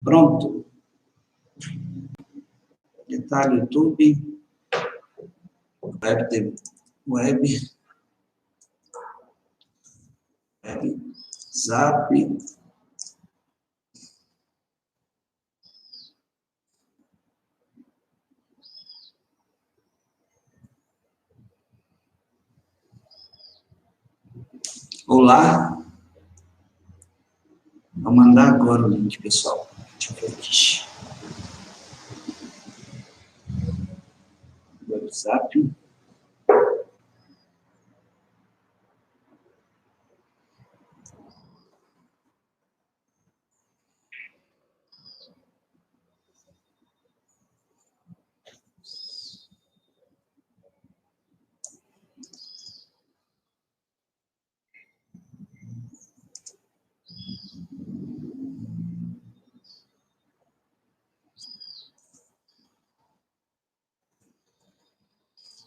Pronto. Detalhe YouTube. Web. Zap. Olá. Vou mandar agora o link, pessoal. Deixa eu ver aqui. WhatsApp.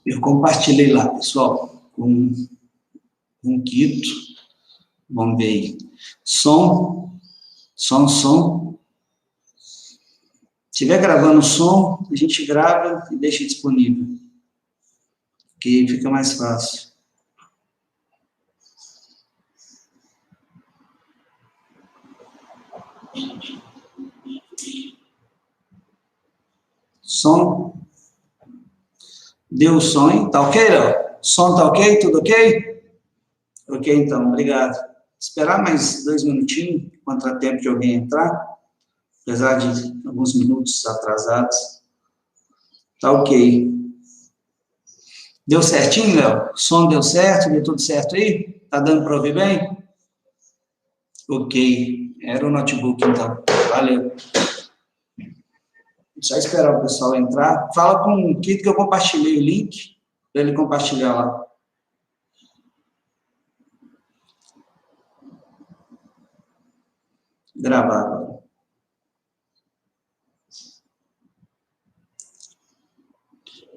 Eu compartilhei lá, pessoal, com um Quito. Vamos ver aí. Som. Se estiver gravando som, a gente grava e deixa disponível. Que fica mais fácil. Som. Deu o som, hein? Tá ok, Léo? Som tá ok? Tudo ok? Ok, então, obrigado. Esperar mais 2 minutinhos, contratempo de alguém entrar, apesar de alguns minutos atrasados. Tá ok. Deu certinho, Léo? O som deu certo? Deu tudo certo aí? Tá dando para ouvir bem? Ok. Era o notebook, então. Valeu. Só esperar o pessoal entrar. Fala com o Kito que eu compartilhei o link para ele compartilhar lá. Gravar.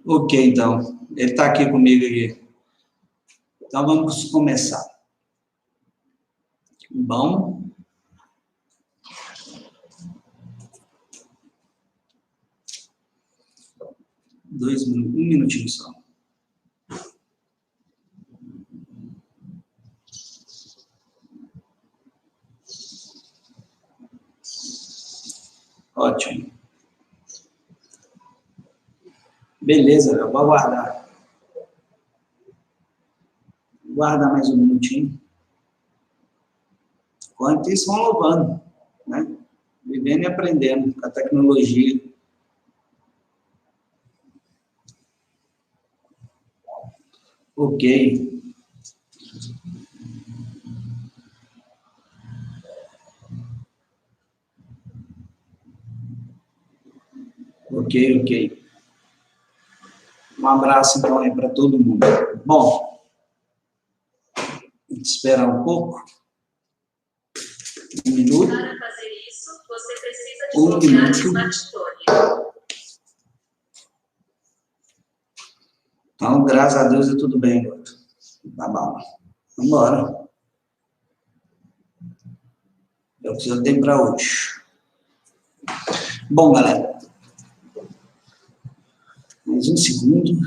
Ok, então. Ele está aqui comigo aqui. Então, vamos começar. Bom. Um minutinho só. Ótimo. Beleza, eu vou aguardar. Guarda mais um minutinho. Enquanto isso, vão louvando, né? Vivendo e aprendendo com a tecnologia. Ok. Ok. Um abraço, então, aí para todo mundo. Bom, esperar um pouco. Um minuto. Para fazer isso, você precisa desbloquear o smartphone. Então, graças a Deus, é tudo bem. Tá bom. Vamos embora. É o que eu tenho para hoje. Bom, galera. Mais um segundo.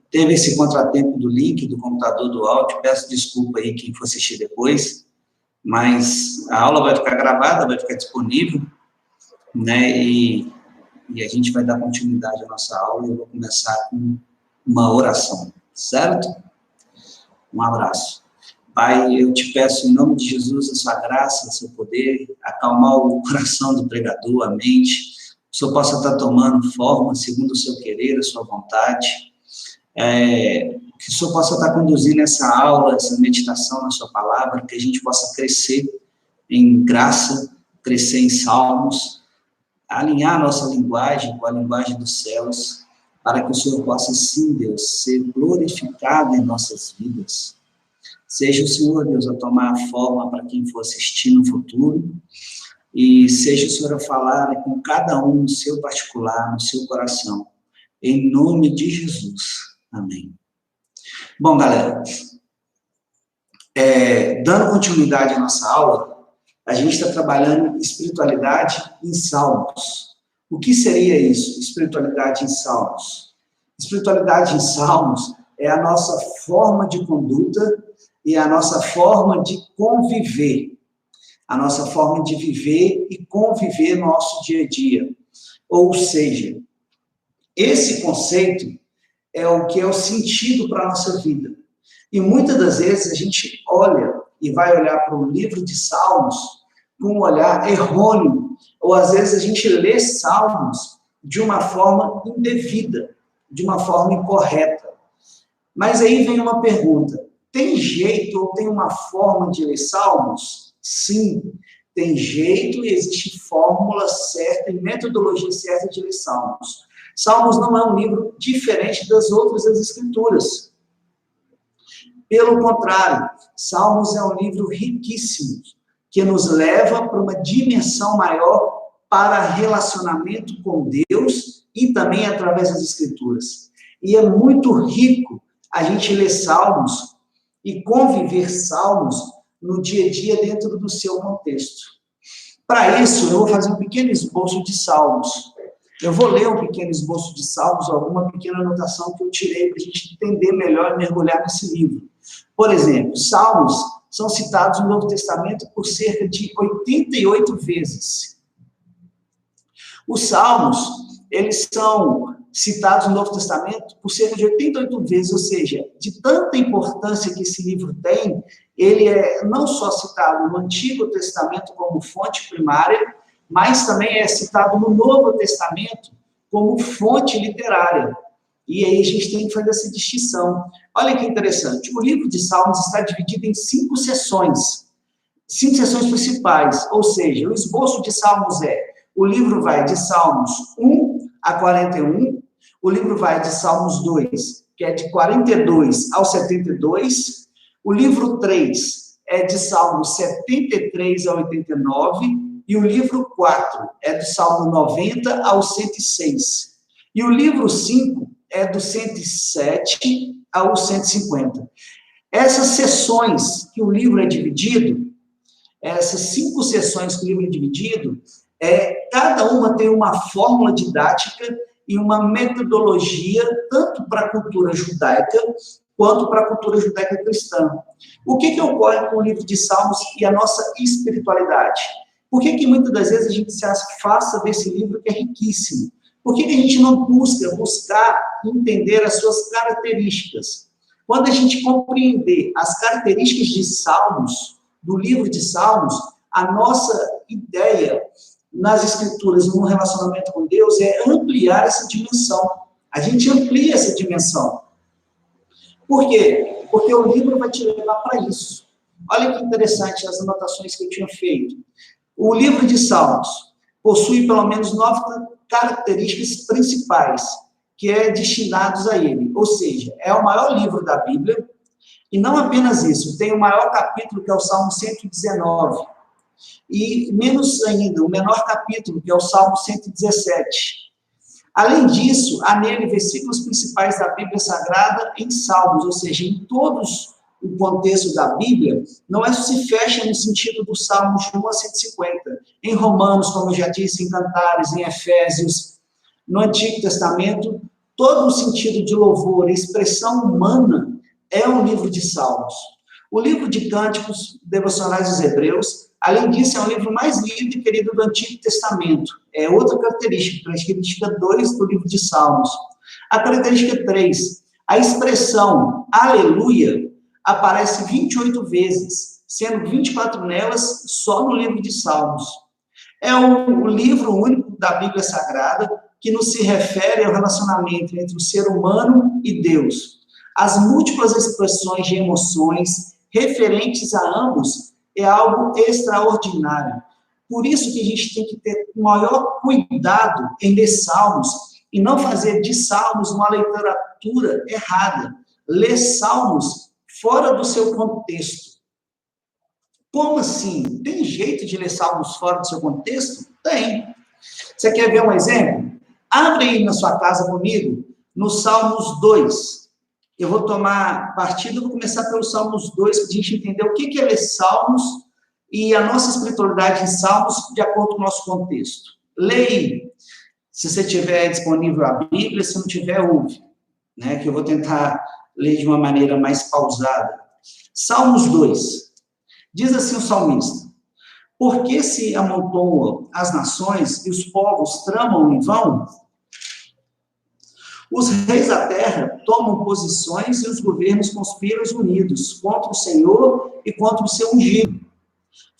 Teve esse contratempo do link, do computador, do áudio. Peço desculpa aí quem for assistir depois. Mas a aula vai ficar gravada, vai ficar disponível, né? E a gente vai dar continuidade à nossa aula. Eu vou começar com uma oração, certo? Um abraço. Pai, eu te peço em nome de Jesus a sua graça, o seu poder, acalmar o coração do pregador, a mente, que o Senhor possa estar tomando forma segundo o seu querer, a sua vontade, que o Senhor possa estar conduzindo essa aula, essa meditação na sua palavra, que a gente possa crescer em graça, crescer em salmos, alinhar a nossa linguagem com a linguagem dos céus, para que o Senhor possa, sim, Deus, ser glorificado em nossas vidas. Seja o Senhor, Deus, a tomar a forma para quem for assistir no futuro, e seja o Senhor a falar com cada um no seu particular, no seu coração, em nome de Jesus. Amém. Bom, galera, dando continuidade à nossa aula, A gente está trabalhando espiritualidade em Salmos. O que seria isso, espiritualidade em Salmos? Espiritualidade em Salmos é a nossa forma de conduta e a nossa forma de conviver. A nossa forma de viver e conviver no nosso dia a dia. Ou seja, esse conceito é o que é o sentido para a nossa vida. E muitas das vezes a gente olha e vai olhar para o livro de Salmos com um olhar errôneo, ou às vezes a gente lê Salmos de uma forma indevida, de uma forma incorreta. Mas aí vem uma pergunta, tem jeito ou tem uma forma de ler Salmos? Sim, tem jeito e existe fórmula certa e metodologia certa de ler Salmos. Salmos não é um livro diferente das outras das Escrituras. Pelo contrário, Salmos é um livro riquíssimo, que nos leva para uma dimensão maior para relacionamento com Deus e também através das Escrituras. E é muito rico a gente ler Salmos e conviver Salmos no dia a dia dentro do seu contexto. Para isso, eu vou fazer um pequeno esboço de Salmos. Eu vou ler um pequeno esboço de Salmos, alguma pequena anotação que eu tirei para a gente entender melhor e mergulhar nesse livro. Por exemplo, Salmos são citados no Novo Testamento por cerca de 88 vezes. Os Salmos, eles são citados no Novo Testamento por cerca de 88 vezes, ou seja, de tanta importância que esse livro tem, ele é não só citado no Antigo Testamento como fonte primária, mas também é citado no Novo Testamento como fonte literária. E aí a gente tem que fazer essa distinção. Olha que interessante, o livro de Salmos está dividido em 5 sessões principais, ou seja, o esboço de Salmos o livro vai de Salmos 1 a 41, o livro vai de Salmos 2, que é de 42 ao 72, o livro 3 é de Salmos 73 a 89, e o livro 4 é do Salmo 90 ao 106, e o livro 5 é do 107 ao 150. Essas sessões que o livro é dividido, essas 5 sessões que o livro é dividido, cada uma tem uma fórmula didática e uma metodologia, tanto para a cultura judaica, quanto para a cultura judaica cristã. O que ocorre com o livro de Salmos e a nossa espiritualidade? Por que muitas das vezes a gente se afasta desse livro que é riquíssimo? Por que a gente não buscar entender as suas características? Quando a gente compreender as características de Salmos, do livro de Salmos, a nossa ideia nas Escrituras, no relacionamento com Deus, é ampliar essa dimensão. A gente amplia essa dimensão. Por quê? Porque o livro vai te levar para isso. Olha que interessante as anotações que eu tinha feito. O livro de Salmos possui pelo menos 9 características principais que destinados a ele. Ou seja, é o maior livro da Bíblia, e não apenas isso, tem o maior capítulo, que é o Salmo 119, e menos ainda, o menor capítulo, que é o Salmo 117. Além disso, há nele versículos principais da Bíblia Sagrada em Salmos, ou seja, em todos o contexto da Bíblia, não se fecha no sentido do Salmos de 1 a 150. Em Romanos, como eu já disse, em Cantares, em Efésios, no Antigo Testamento, todo o sentido de louvor e expressão humana é um livro de Salmos. O livro de Cânticos Devocionais dos Hebreus, além disso, é o livro mais lido e querido do Antigo Testamento. É outra característica 2 do livro de Salmos. A característica 3, a expressão aleluia aparece 28 vezes, sendo 24 nelas só no livro de Salmos. É um livro único da Bíblia Sagrada que nos se refere ao relacionamento entre o ser humano e Deus. As múltiplas expressões de emoções referentes a ambos é algo extraordinário. Por isso que a gente tem que ter o maior cuidado em ler Salmos e não fazer de Salmos uma literatura errada. Ler Salmos fora do seu contexto. Como assim? Tem jeito de ler Salmos fora do seu contexto? Tem. Você quer ver um exemplo? Abre aí na sua casa comigo, no Salmos 2. Eu vou tomar partido, vou começar pelo Salmos 2, para a gente entender o que é ler Salmos e a nossa espiritualidade em Salmos de acordo com o nosso contexto. Leia, se você tiver disponível a Bíblia, se não tiver, ouve, né, que eu vou tentar ler de uma maneira mais pausada. Salmos 2. Diz assim o salmista: por que se amontoam as nações e os povos tramam em vão? Os reis da terra tomam posições e os governos conspiram unidos contra o Senhor e contra o seu ungido.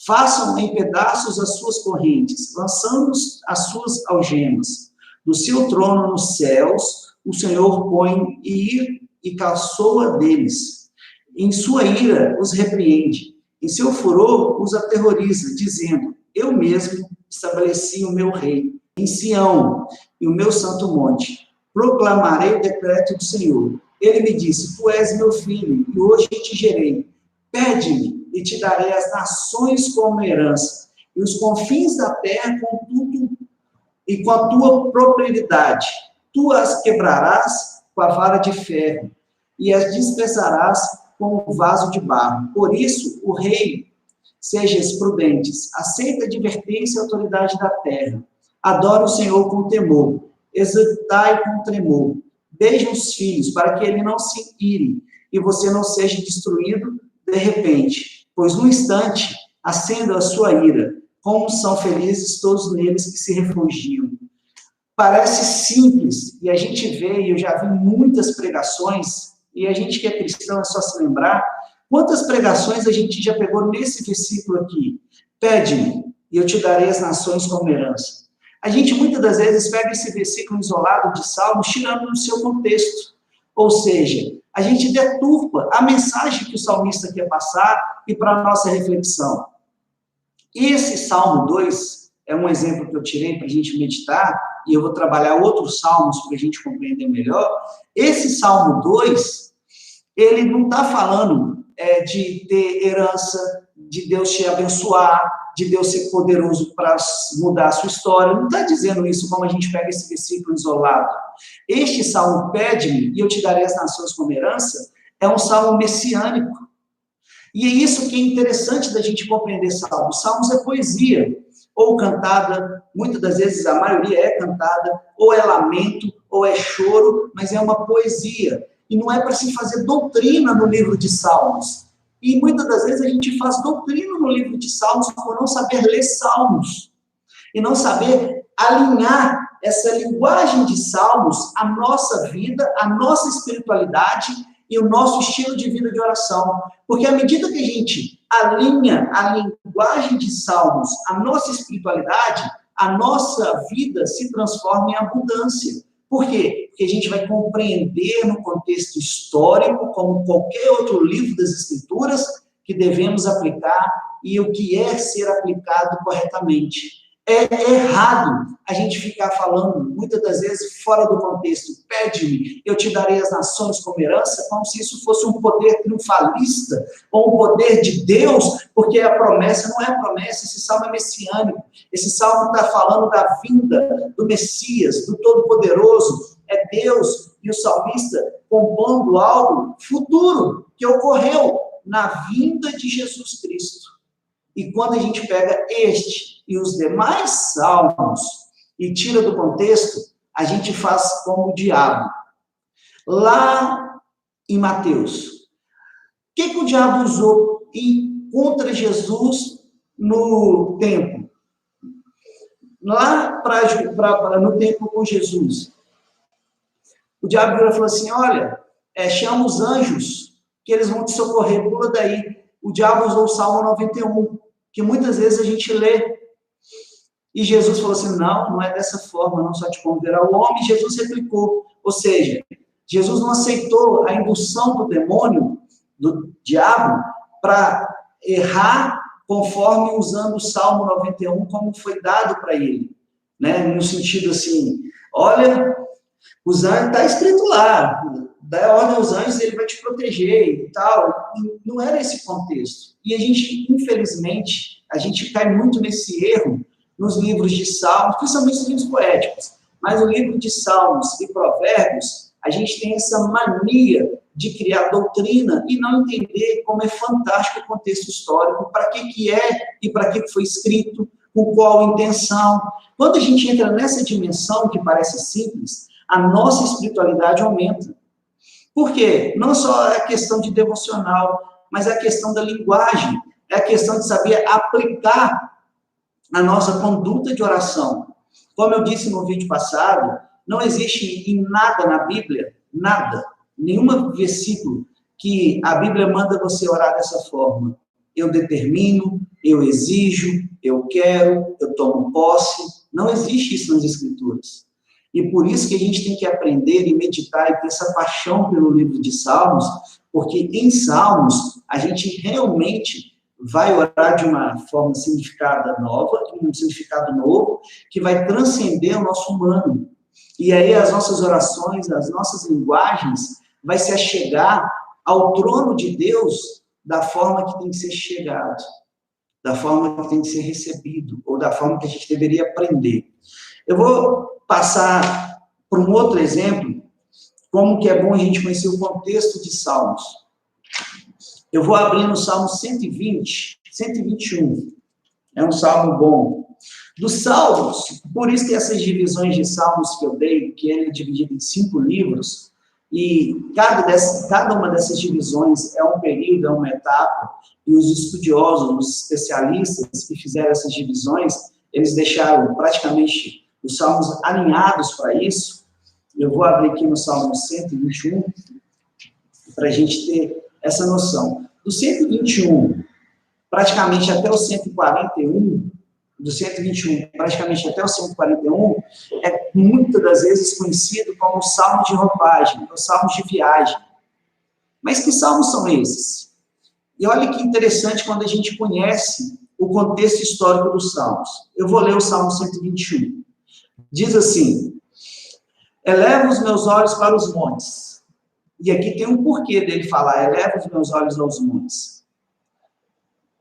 Façam em pedaços as suas correntes, lançando as suas algemas. Do seu trono nos céus, o Senhor põe ira e caçoa deles. Em sua ira os repreende. Em seu furor os aterroriza, dizendo: eu mesmo estabeleci o meu rei em Sião e o meu santo monte. Proclamarei o decreto do Senhor. Ele me disse: tu és meu filho, e hoje te gerei. Pede-me, e te darei as nações como herança, e os confins da terra com tudo e com a tua propriedade. Tu as quebrarás com a vara de ferro, e as dispersarás com o vaso de barro. Por isso, o rei, sejais prudentes, aceita a advertência e a autoridade da terra. Adora o Senhor com temor, exultai com tremor. Beije os filhos, para que ele não se ire, e você não seja destruído de repente, pois no instante acenda a sua ira. Como são felizes todos neles que se refugiam. Parece simples, e a gente vê, e eu já vi muitas pregações, e a gente que é cristão é só se lembrar, quantas pregações a gente já pegou nesse versículo aqui. Pede-me, e eu te darei as nações como herança. A gente muitas das vezes pega esse versículo isolado de Salmos, tirando no seu contexto. Ou seja, a gente deturpa a mensagem que o salmista quer passar e para a nossa reflexão. Esse Salmo 2 é um exemplo que eu tirei para a gente meditar, e eu vou trabalhar outros salmos para a gente compreender melhor. Esse Salmo 2, ele não está falando de ter herança, de Deus te abençoar, de Deus ser poderoso para mudar a sua história. Não está dizendo isso como a gente pega esse versículo isolado. Este salmo, pede-me, e eu te darei as nações como herança, é um salmo messiânico. E é isso que é interessante da gente compreender salmos. Salmos é poesia, ou cantada, muitas das vezes a maioria é cantada, ou é lamento, ou é choro, mas é uma poesia. E não é para se fazer doutrina no livro de Salmos. E muitas das vezes a gente faz doutrina no livro de Salmos por não saber ler Salmos. E não saber alinhar essa linguagem de Salmos à nossa vida, à nossa espiritualidade e o nosso estilo de vida de oração. Porque à medida que a gente alinha a linguagem de Salmos à nossa espiritualidade, a nossa vida se transforma em abundância. Por quê? Porque a gente vai compreender no contexto histórico, como qualquer outro livro das Escrituras, que devemos aplicar e o que é ser aplicado corretamente. É errado a gente ficar falando, muitas das vezes, fora do contexto. Pede-me, eu te darei as nações como herança, como se isso fosse um poder triunfalista, ou um poder de Deus, porque a promessa não é promessa, esse salmo é messiânico. Esse salmo está falando da vinda do Messias, do Todo-Poderoso. É Deus e o salmista compondo algo futuro, que ocorreu na vinda de Jesus Cristo. E quando a gente pega este e os demais salmos e tira do contexto, a gente faz como o diabo. Lá em Mateus, o que o diabo usou contra Jesus no templo? Lá no templo com Jesus. O diabo falou assim, olha, chama os anjos, que eles vão te socorrer, pula daí. O diabo usou o Salmo 91, que muitas vezes a gente lê. E Jesus falou assim, não é dessa forma, não só te convidará o homem. Jesus replicou, ou seja, Jesus não aceitou a indução do demônio, do diabo, para errar conforme usando o Salmo 91 como foi dado para ele. Né? No sentido assim, olha, os anjos, está escrito lá, dá ordem aos anjos, ele vai te proteger e tal. Não era esse contexto. E a gente, infelizmente, a gente cai muito nesse erro nos livros de Salmos, principalmente nos livros poéticos. Mas o livro de Salmos e Provérbios, a gente tem essa mania de criar doutrina e não entender como é fantástico o contexto histórico, para que é e para que foi escrito, com qual intenção. Quando a gente entra nessa dimensão que parece simples, a nossa espiritualidade aumenta. Por quê? Não só é a questão de devocional, mas é a questão da linguagem, é a questão de saber aplicar a nossa conduta de oração. Como eu disse no vídeo passado, não existe em nada na Bíblia, nada, nenhum versículo que a Bíblia manda você orar dessa forma. Eu determino, eu exijo, eu quero, eu tomo posse. Não existe isso nas Escrituras. E por isso que a gente tem que aprender e meditar e ter essa paixão pelo livro de Salmos, porque em Salmos a gente realmente vai orar de uma forma significada nova, um significado novo, que vai transcender o nosso humano. E aí as nossas orações, as nossas linguagens, vai se achegar ao trono de Deus da forma que tem que ser chegado, da forma que tem que ser recebido, ou da forma que a gente deveria aprender. Eu vou passar por um outro exemplo, como que é bom a gente conhecer o contexto de Salmos. Eu vou abrir no Salmo 120, 121. É um salmo bom. Dos Salmos, por isso que essas divisões de Salmos que eu dei, que ele é dividido em 5 livros, e cada uma dessas divisões é um período, é uma etapa, e os estudiosos, os especialistas que fizeram essas divisões, eles deixaram praticamente os salmos alinhados para isso. Eu vou abrir aqui no Salmo 121, para a gente ter essa noção. Do 121, praticamente até o 141, do 121, praticamente até o 141, é muitas das vezes conhecido como o salmo de roupagem, o salmo de viagem. Mas que salmos são esses? E olha que interessante quando a gente conhece o contexto histórico dos salmos. Eu vou ler o Salmo 121. Diz assim: eleva os meus olhos para os montes. E aqui tem um porquê dele falar, eleva os meus olhos aos montes.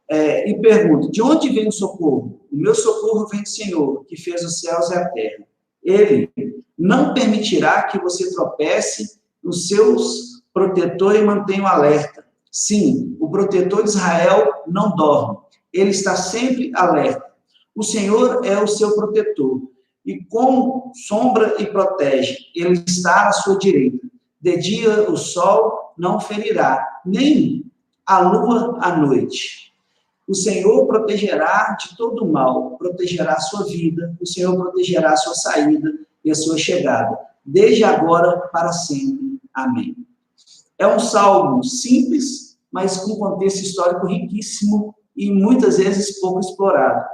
E pergunto, de onde vem o socorro? O meu socorro vem do Senhor, que fez os céus e a terra. Ele não permitirá que você tropece nos seus protetores e mantenha o alerta. Sim, o protetor de Israel não dorme. Ele está sempre alerta. O Senhor é o seu protetor. E com sombra e protege, ele está à sua direita. De dia o sol não ferirá, nem a lua à noite. O Senhor protegerá de todo mal, protegerá a sua vida, o Senhor protegerá a sua saída e a sua chegada, desde agora para sempre. Amém. É um salmo simples, mas com contexto histórico riquíssimo e muitas vezes pouco explorado.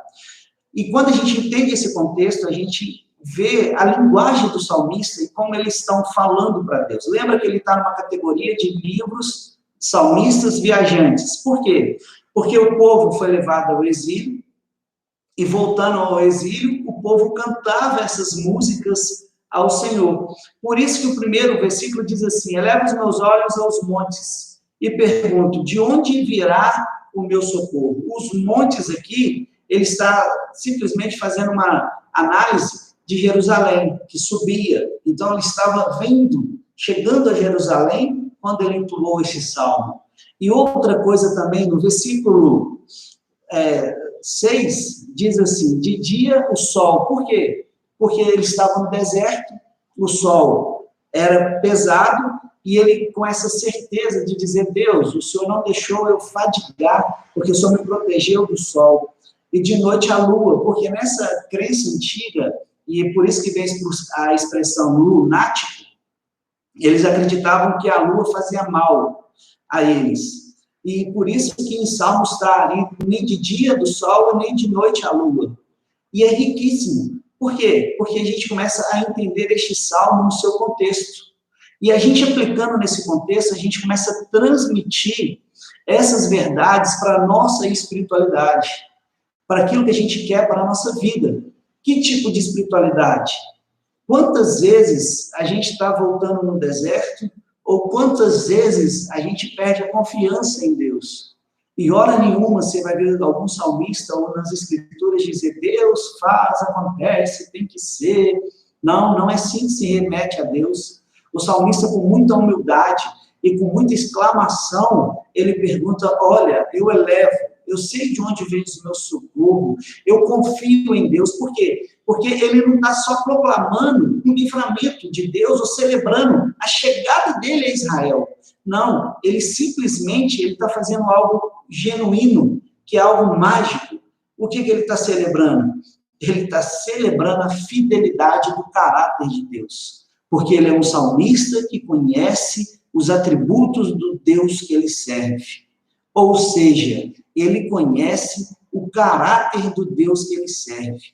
E quando a gente entende esse contexto, a gente vê a linguagem do salmista e como eles estão falando para Deus. Lembra que ele está numa categoria de livros salmistas viajantes. Por quê? Porque o povo foi levado ao exílio e, voltando ao exílio, o povo cantava essas músicas ao Senhor. Por isso que o primeiro versículo diz assim: eleva os meus olhos aos montes e pergunto, de onde virá o meu socorro? Os montes aqui, ele está simplesmente fazendo uma análise de Jerusalém, que subia. Então, ele estava chegando a Jerusalém, quando ele entoou esse salmo. E outra coisa também, no versículo 6, diz assim, de dia o sol. Por quê? Porque ele estava no deserto, o sol era pesado, e ele com essa certeza de dizer, Deus, o Senhor não deixou eu fadigar, porque o Senhor me protegeu do sol. E de noite a lua, porque nessa crença antiga, e por isso que vem a expressão lunático, eles acreditavam que a lua fazia mal a eles. E por isso que em Salmos está ali, nem de dia do sol, nem de noite a lua. E é riquíssimo. Por quê? Porque a gente começa a entender este salmo no seu contexto. E a gente aplicando nesse contexto, a gente começa a transmitir essas verdades para a nossa espiritualidade, para aquilo que a gente quer para a nossa vida. Que tipo de espiritualidade? Quantas vezes a gente está voltando no deserto, ou quantas vezes a gente perde a confiança em Deus? E hora nenhuma você vai ver algum salmista ou nas escrituras dizer, Deus faz, acontece, tem que ser. Não, não é assim que se remete a Deus. O salmista, com muita humildade, e com muita exclamação, ele pergunta, olha, eu elevo, eu sei de onde vem o meu socorro, eu confio em Deus. Por quê? Porque ele não está só proclamando o livramento de Deus, ou celebrando a chegada dele a Israel. Não, ele simplesmente está fazendo algo genuíno, que é algo mágico. O que ele está celebrando? Ele está celebrando a fidelidade do caráter de Deus. Porque ele é um salmista que conhece os atributos do Deus que ele serve. Ou seja, ele conhece o caráter do Deus que ele serve.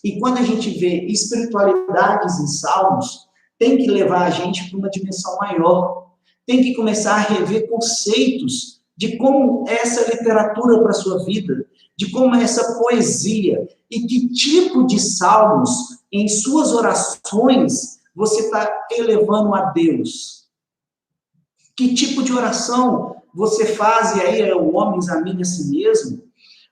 E quando a gente vê espiritualidades em salmos, tem que levar a gente para uma dimensão maior. Tem que começar a rever conceitos de como é essa literatura para a sua vida, de como é essa poesia, e que tipo de salmos, em suas orações, você está elevando a Deus. Que tipo de oração você faz, e aí o homem examina a si mesmo,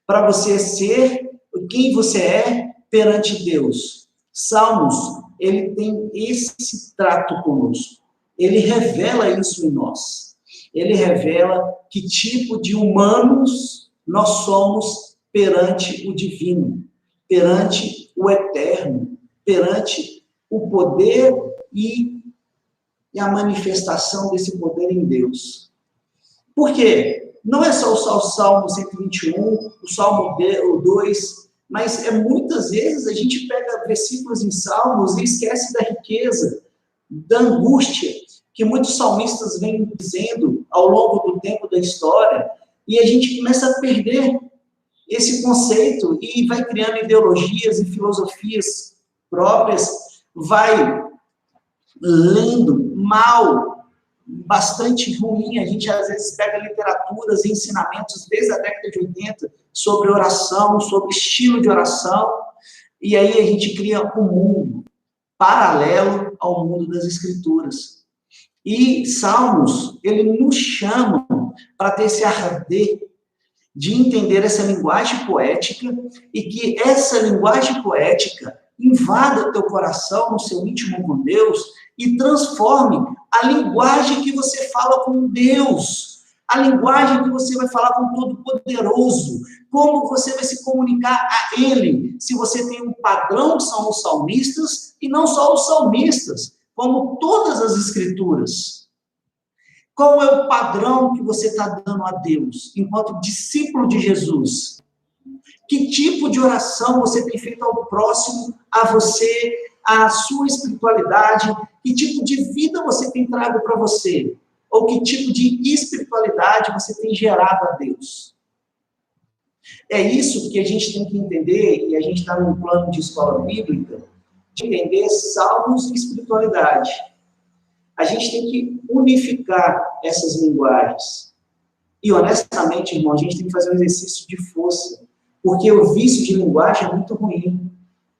para você ser quem você é perante Deus. Salmos, ele tem esse trato conosco. Ele revela isso em nós. Ele revela que tipo de humanos nós somos perante o divino, perante o eterno, perante o poder e a manifestação desse poder em Deus. Por quê? Não é só o Salmo 121, o Salmo 2, mas muitas vezes a gente pega versículos em Salmos e esquece da riqueza, da angústia, que muitos salmistas vêm dizendo ao longo do tempo da história, e a gente começa a perder esse conceito e vai criando ideologias e filosofias próprias, vai lendo mal, bastante ruim. A gente às vezes pega literaturas e ensinamentos desde a década de 80 sobre oração, sobre estilo de oração, e aí a gente cria um mundo paralelo ao mundo das Escrituras. E Salmos, ele nos chama para ter esse arder de entender essa linguagem poética e que essa linguagem poética invada o teu coração, no seu íntimo com Deus e transforme a linguagem que você fala com Deus, a linguagem que você vai falar com o Todo-Poderoso, como você vai se comunicar a Ele, se você tem um padrão que são os salmistas, e não só os salmistas, como todas as Escrituras. Qual é o padrão que você está dando a Deus, enquanto discípulo de Jesus? Que tipo de oração você tem feito ao próximo, a você, a sua espiritualidade? Que tipo de vida você tem trago para você? Ou que tipo de espiritualidade você tem gerado a Deus? É isso que a gente tem que entender, e a gente está num plano de escola bíblica, de entender salmos e espiritualidade. A gente tem que unificar essas linguagens. E, honestamente, irmão, a gente tem que fazer um exercício de força, porque o vício de linguagem é muito ruim.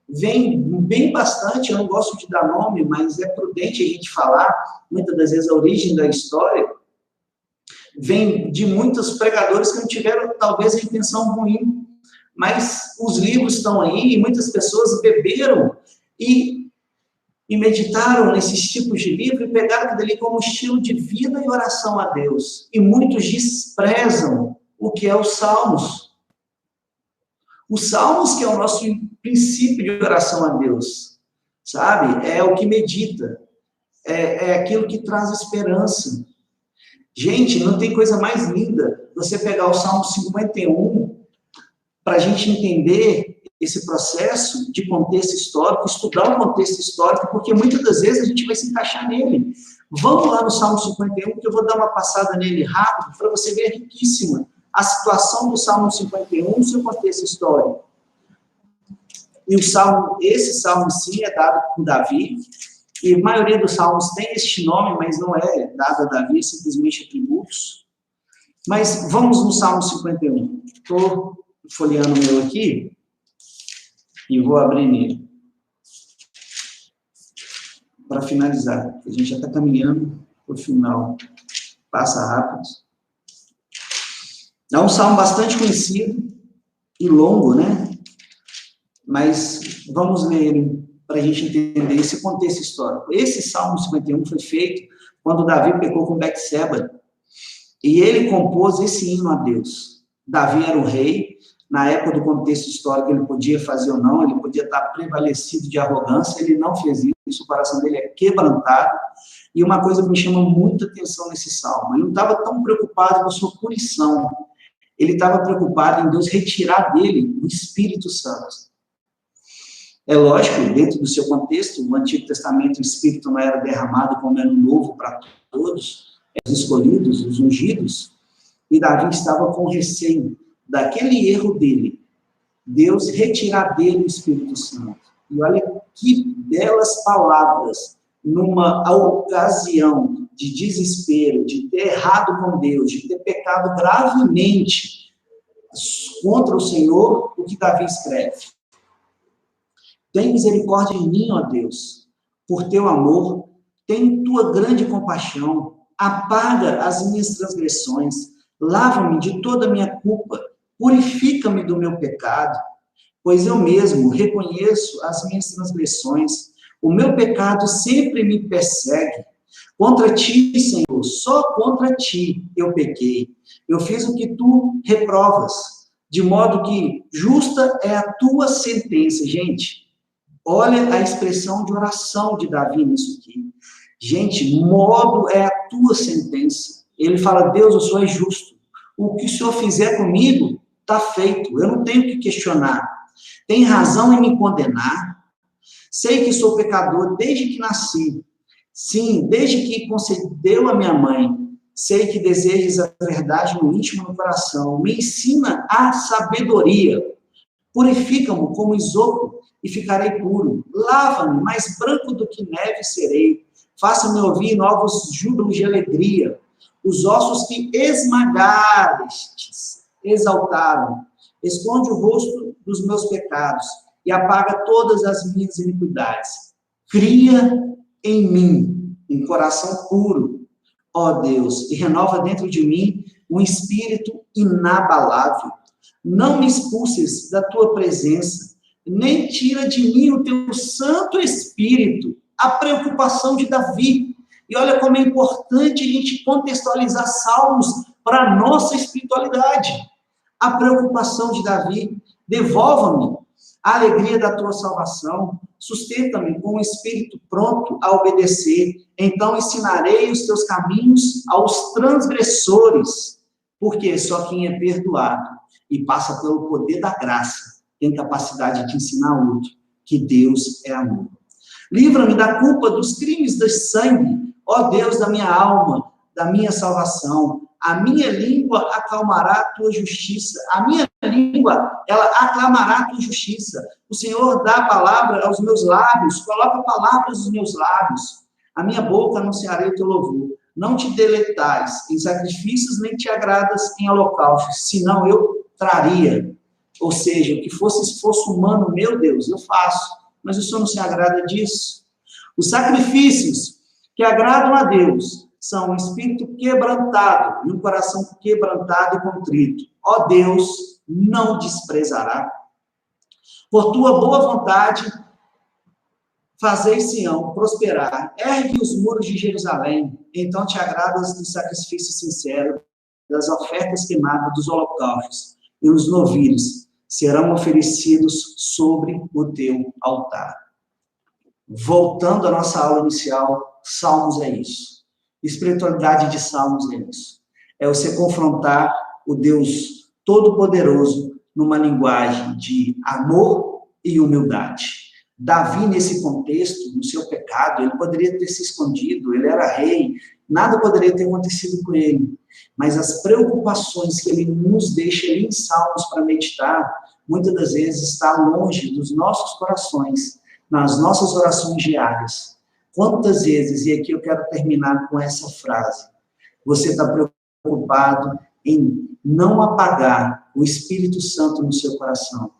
Vem bem bastante, eu não gosto de dar nome, mas é prudente a gente falar, muitas das vezes a origem da história vem de muitos pregadores que não tiveram, talvez, a intenção ruim, mas os livros estão aí, e muitas pessoas beberam e meditaram nesses tipos de livro e pegaram aquilo ali como estilo de vida e oração a Deus. E muitos desprezam o que é os Salmos. Os Salmos, que é o nosso princípio de oração a Deus, sabe? É o que medita, é aquilo que traz esperança. Gente, não tem coisa mais linda você pegar o Salmo 51 para a gente entender esse processo de contexto histórico, estudar o contexto histórico, porque muitas das vezes a gente vai se encaixar nele. Vamos lá no Salmo 51, que eu vou dar uma passada nele rápido, para você ver riquíssima a situação do Salmo 51 no seu contexto histórico. E esse salmo, sim, é dado por Davi, e a maioria dos salmos tem este nome, mas não é dado a Davi, é simplesmente atributos. Mas vamos no Salmo 51. Estou folheando o meu aqui, e vou abrir nele. Para finalizar, a gente já está caminhando para o final. Passa rápido. É um salmo bastante conhecido e longo, né? Mas vamos ler ele para a gente entender esse contexto histórico. Esse Salmo 51 foi feito quando Davi pecou com Betseba. E ele compôs esse hino a Deus. Davi era o rei, na época do contexto histórico ele podia fazer ou não, ele podia estar prevalecido de arrogância, ele não fez isso, o coração dele é quebrantado. E uma coisa que me chama muita atenção nesse salmo, ele não estava tão preocupado com a sua punição, ele estava preocupado em Deus retirar dele o Espírito Santo. É lógico, dentro do seu contexto, no Antigo Testamento o Espírito não era derramado como é no Novo para todos, os escolhidos, os ungidos, e Davi estava com receio daquele erro dele, Deus retirar dele o Espírito Santo. E olha que belas palavras, numa ocasião de desespero, de ter errado com Deus, de ter pecado gravemente contra o Senhor, o que Davi escreve. Tem misericórdia de mim, ó Deus, por teu amor, tem tua grande compaixão, apaga as minhas transgressões, lava-me de toda a minha culpa, purifica-me do meu pecado, pois eu mesmo reconheço as minhas transgressões, o meu pecado sempre me persegue. Contra ti, Senhor, só contra ti eu pequei. Eu fiz o que tu reprovas, de modo que justa é a tua sentença. Gente, olha a expressão de oração de Davi nisso aqui. Gente, modo é a tua sentença. Ele fala, Deus, o Senhor é justo. O que o Senhor fizer comigo, está feito. Eu não tenho que questionar. Tem razão em me condenar. Sei que sou pecador desde que nasci. Sim, desde que concedeu a minha mãe. Sei que desejas a verdade no íntimo do coração. Me ensina a sabedoria. Purifica-me como isopo e ficarei puro. Lava-me, mais branco do que neve serei. Faça-me ouvir novos júbilos de alegria. Os ossos que esmagastes, exaltaram. Esconde o rosto dos meus pecados e apaga todas as minhas iniquidades. Cria em mim um coração puro, ó Deus, e renova dentro de mim um espírito inabalável. Não me expulses da tua presença, nem tira de mim o teu Santo Espírito. A preocupação de Davi. E olha como é importante a gente contextualizar salmos para a nossa espiritualidade. A preocupação de Davi, devolva-me a alegria da tua salvação, sustenta-me com o espírito pronto a obedecer, então ensinarei os teus caminhos aos transgressores, porque só quem é perdoado e passa pelo poder da graça tem capacidade de ensinar outro que Deus é amor. Livra-me da culpa dos crimes do sangue, ó Deus da minha alma, da minha salvação. A minha língua aclamará a tua justiça. A minha língua, ela aclamará a tua justiça. O Senhor dá a palavra aos meus lábios, coloca palavras nos meus lábios. A minha boca anunciarei o teu louvor. Não te deleitais em sacrifícios, nem te agradas em holocaustos, senão eu traria. Ou seja, o que fosse esforço humano, meu Deus, eu faço. Mas o Senhor não se agrada disso. Os sacrifícios que agradam a Deus são um espírito quebrantado e um coração quebrantado e contrito. Ó Deus, não desprezará. Por tua boa vontade, fazei Sião prosperar. Ergue os muros de Jerusalém. Então te agradas do sacrifício sincero, das ofertas queimadas, dos holocaustos e os novilhos serão oferecidos sobre o teu altar. Voltando à nossa aula inicial, Salmos é isso. Espiritualidade de Salmos é isso. É você confrontar o Deus Todo-Poderoso numa linguagem de amor e humildade. Davi, nesse contexto, no seu pecado, ele poderia ter se escondido, ele era rei, nada poderia ter acontecido com ele. Mas as preocupações que ele nos deixa ali em Salmos para meditar, muitas das vezes está longe dos nossos corações, nas nossas orações diárias. Quantas vezes, e aqui eu quero terminar com essa frase, você está preocupado em não apagar o Espírito Santo no seu coração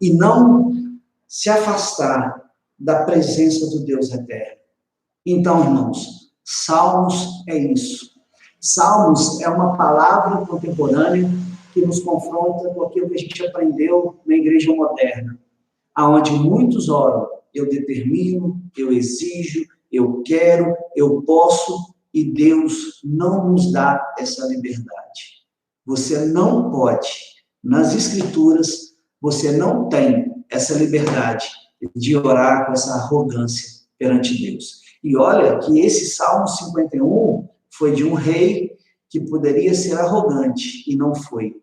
e não se afastar da presença do Deus eterno? Então, irmãos, Salmos é isso. Salmos é uma palavra contemporânea que nos confronta com aquilo que a gente aprendeu na igreja moderna, aonde muitos oram, eu determino, eu exijo, eu quero, eu posso, e Deus não nos dá essa liberdade. Você não pode, nas Escrituras, você não tem essa liberdade de orar com essa arrogância perante Deus. E olha que esse Salmo 51 foi de um rei que poderia ser arrogante, e não foi.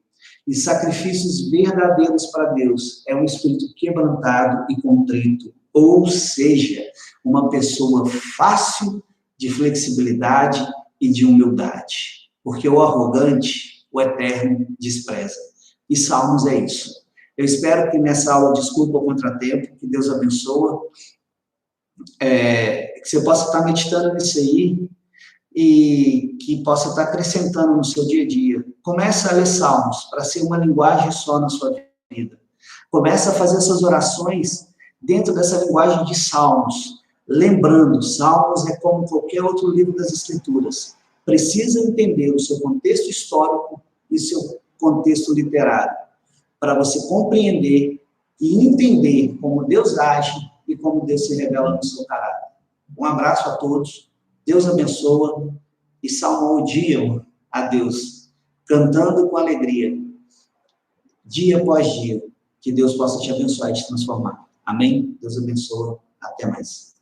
E sacrifícios verdadeiros para Deus é um espírito quebrantado e contrito, ou seja, uma pessoa fácil de flexibilidade e de humildade. Porque o arrogante, o eterno despreza. E Salmos é isso. Eu espero que nessa aula, desculpa o contratempo, que Deus abençoe, que você possa estar meditando nisso aí, e que possa estar acrescentando no seu dia a dia. Comece a ler Salmos, para ser uma linguagem só na sua vida. Comece a fazer essas orações dentro dessa linguagem de Salmos. Lembrando, Salmos é como qualquer outro livro das Escrituras. Precisa entender o seu contexto histórico e o seu contexto literário, para você compreender e entender como Deus age e como Deus se revela no seu caráter. Um abraço a todos. Deus abençoa e salmodiam a Deus, cantando com alegria, dia após dia, que Deus possa te abençoar e te transformar. Amém? Deus abençoa. Até mais.